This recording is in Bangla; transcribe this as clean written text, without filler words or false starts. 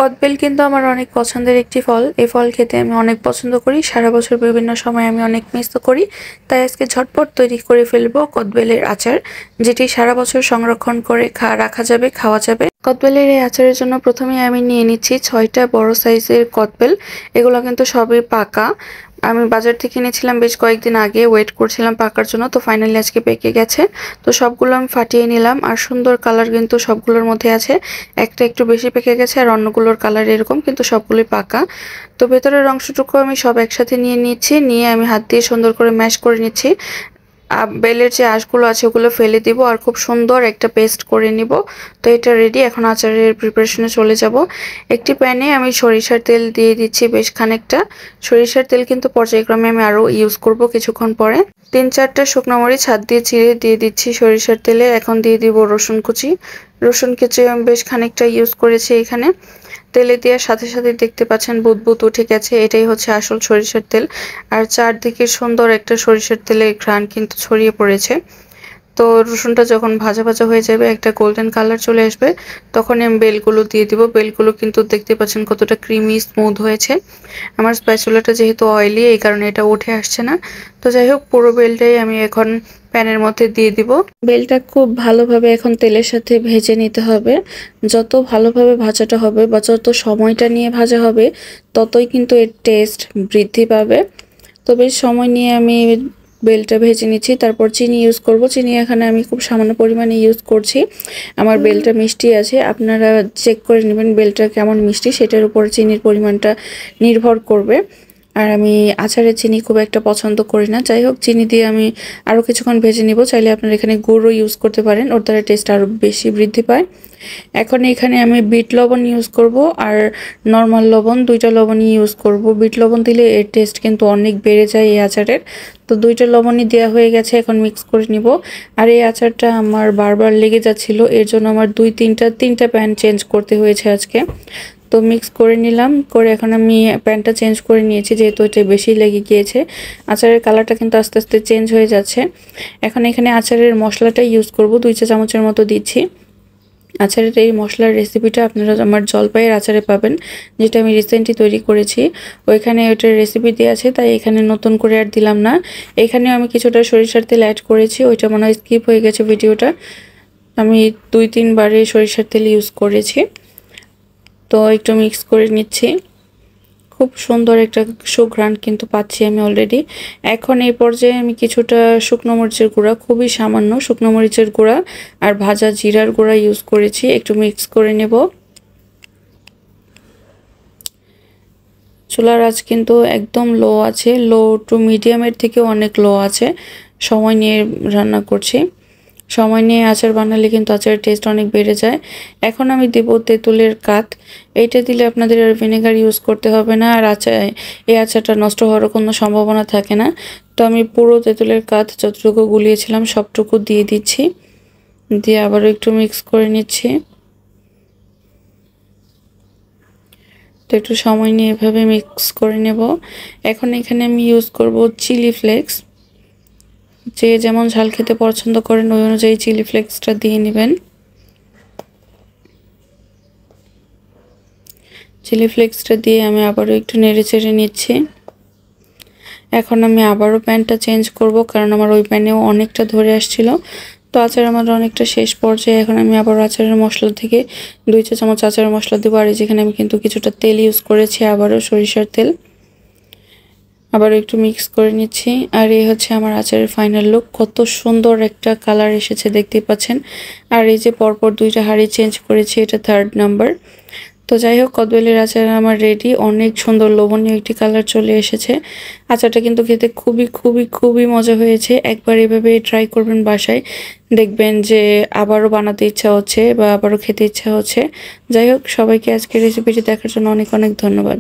কদবেল কিন্তু আমার অনেক পছন্দের একটি ফল। এই ফল খেতে আমি অনেক পছন্দ করি। সারা বছর বিভিন্ন সময় আমি অনেক মিস করি। তাই আজকে ঝটপট তৈরি করে ফেলবো কদবেলের আচার, যেটি সারা বছর সংরক্ষণ করে রাখা যাবে, খাওয়া যাবে। কদবেলের এই আচারের জন্য প্রথমে আমি নিয়ে নিচ্ছি 6টা বড় সাইজের কদবেল। এগুলো কিন্তু সবই পাকা। আমি বাজার থেকে কিনেছিলাম বেশ কয়েকদিন আগে, ওয়েট করছিলাম পাকার জন্য, তো ফাইনালি আজকে পেকে গেছে। তো সবগুলো আমি ফাটিয়ে নিলাম, আর সুন্দর কালার কিন্তু সবগুলোর মধ্যে আছে। একটা একটু বেশি পেকে গেছে আর অন্যগুলোর কালার এরকম, কিন্তু সবগুলোই পাকা। তো ভেতরের অংশটুকু আমি সব একসাথে নিয়ে নিচ্ছি, নিয়ে আমি হাত দিয়ে সুন্দর করে ম্যাশ করে নিচ্ছি। বেলের যে আঁশগুলো আছে ওগুলো ফেলে দিব আর খুব সুন্দর একটা পেস্ট করে নিব। তো এটা রেডি। এখন আচারের প্রিপারেশনে চলে যাব। একটি প্যানে আমি সরিষার তেল দিয়ে দিচ্ছি বেশ খানিকটা। সরিষার তেল কিন্তু পর্যায়ক্রমে আমি আরও ইউজ করব কিছুক্ষণ পরে। 3-4টা শুকনো মরিচ হাত দিয়ে চিড়ে দিয়ে দিচ্ছি সরিষার তেলে। এখন দিয়ে দিব রসুন কুচি। রসুন কুচি আমি বেশ খানিকটা ইউজ করেছি এখানে। তেলে দেওয়ার সাথে সাথে দেখতে পাচ্ছেন বুদবুদ উঠে গেছে, এটাই হচ্ছে আসল সরিষার তেল। আর চারদিকে সুন্দর একটা সরিষার তেলের ঘ্রাণ কিন্তু ছড়িয়ে পড়েছে। তো রসুনটা যখন ভাজা ভাজা হয়ে যাবে, একটা গোল্ডেন কালার চলে আসবে, তখন আমি বেলগুলো দিয়ে দিব। বেলগুলো কিন্তু দেখতে পাচ্ছেন কতটা ক্রিমি স্মুথ হয়েছে। আমার স্প্যাচুলাটা যেহেতু অয়েলি, এই কারণে এটা উঠে আসছে না। তো যাই হোক, পুরো বেলটাই আমি এখন প্যানের মধ্যে দিয়ে দিব। বেলটা খুব ভালোভাবে এখন তেলের সাথে ভেজে নিতে হবে। যত ভালোভাবে ভাজাটা হবে বা যত সময়টা নিয়ে ভাজা হবে, ততই কিন্তু এর টেস্ট বৃদ্ধি পাবে। তো বেশ সময় নিয়ে আমি বেলটা ভেজে নিচ্ছি। তারপর চিনি ইউজ করব। চিনি এখানে আমি খুব সামান্য পরিমাণে ইউজ করছি। আমার বেলটা মিষ্টি আছে, আপনারা চেক করে নেবেন বেলটা কেমন মিষ্টি, সেটার উপর চিনির পরিমাণটা নির্ভর করবে। আর আমি আচারে চিনি খুব একটা পছন্দ করি না। যাই হোক, চিনি দিয়ে আমি আরও কিছুক্ষণ ভেজে নিব। চাইলে আপনারা এখানে গুঁড়ো ইউজ করতে পারেন, ওর দ্বারা টেস্ট আরও বেশি বৃদ্ধি পায়। এখন এখানে আমি বিট লবণ ইউজ করব আর নর্মাল লবণ, দুইটা লবণই ইউজ করব। বিট লবণ দিলে এর টেস্ট কিন্তু অনেক বেড়ে যায় এই আচারের। তো দুইটা লবণই দেওয়া হয়ে গেছে, এখন মিক্স করে নিব। আর এই আচারটা আমার বারবার লেগে যাচ্ছিল, এর জন্য আমার তিনটা প্যান চেঞ্জ করতে হয়েছে আজকে। তো মিক্স করে নিলাম, করে এখন আমি প্যানটা চেঞ্জ করে নিয়েছি, যেহেতু এটা বেশি লেগে গিয়েছে। আচারের কালারটা কিন্তু আস্তে আস্তে চেঞ্জ হয়ে যাচ্ছে। এখন এখানে আচারের মশলাটা ইউজ করব, 2 চা চামচের মতো দিচ্ছি। আচারের এই মশলার রেসিপিটা আপনারা আমার জলপাইয়ের আচারে পাবেন, যেটা আমি রিসেন্টলি তৈরি করেছি। ওইখানে ওইটার রেসিপি দেওয়া আছে, তাই এখানে নতুন করে আর দিলাম না। এখানে আমি কিছুটা সরিষার তেল অ্যাড করেছি, ওইটা মনে হয় স্কিপ হয়ে গেছে ভিডিওটা। আমি 2-3 বারে সরিষার তেল ইউজ করেছি। তো একটু মিক্স করে নিচ্ছি। খুব সুন্দর একটা সুঘ্রাণ কিন্তু পাচ্ছি আমি অলরেডি। এখন এই পর্যায়ে আমি কিছুটা শুকনো মরিচের গুঁড়া, খুবই সামান্য শুকনো মরিচের গুঁড়া আর ভাজা জিরার গুঁড়া ইউজ করেছি। একটু মিক্স করে নেব। চুলার আঁচ কিন্তু একদম লো আছে, লো টু মিডিয়ামের থেকে অনেক লো আছে। সময় নিয়ে রান্না করছি। সময় নিয়ে আচার বানালে কিন্তু আচারের টেস্ট অনেক বেড়ে যায়। এখন আমি দেব তেঁতুলের কাত। এইটা দিলে আপনাদের আর ভিনেগার ইউজ করতে হবে না, আর এই আচারটা নষ্ট হওয়ার কোনো সম্ভাবনা থাকে না। তো আমি পুরো তেঁতুলের কাত যতটুকু গুলিয়েছিলাম সবটুকু দিয়ে দিচ্ছি, দিয়ে আবারও একটু মিক্স করে নিচ্ছি। তো একটু সময় নিয়ে এভাবে মিক্স করে নেব। এখন এখানে আমি ইউজ করব চিলি ফ্লেক্স। যে যেমন ঝাল খেতে পছন্দ করেন ওই অনুযায়ী চিলি ফ্লেক্সটা দিয়ে নেবেন। চিলি ফ্লেক্সটা দিয়ে আমি আবারও একটু নেড়ে চেড়ে নিচ্ছি। এখন আমি আবারও প্যানটা চেঞ্জ করব, কারণ আমার ওই প্যানেও অনেকটা ধরে আসছিল। তো আচার আমার অনেকটা শেষ পর্যায়ে। এখন আমি আবার আচারের মশলা থেকে 2 চা চামচ আচারের মশলা দেবো। আর যেখানে আমি কিন্তু কিছুটা তেল ইউজ করেছি, আবারও সরিষার তেল। আবার একটু মিক্স করে নিচ্ছি। আর এই হচ্ছে আমার আচারের ফাইনাল লুক। কত সুন্দর একটা কালার এসেছে দেখতেই পাচ্ছেন। আর এই যে পরপর 2টা হাঁড়ি চেঞ্জ করেছি, এটা 3rd নাম্বার। তো যাই হোক, কদবেলের আচার আমার রেডি। অনেক সুন্দর লোভনীয় একটি কালার চলে এসেছে। আচারটা কিন্তু খেতে খুবই খুবই খুবই মজা হয়েছে। একবার এভাবে ট্রাই করবেন বাসায়, দেখবেন যে আবারও বানাতে ইচ্ছা হচ্ছে বা আবারও খেতে ইচ্ছা হচ্ছে। যাই হোক, সবাইকে আজকের রেসিপিটি দেখার জন্য অনেক অনেক ধন্যবাদ।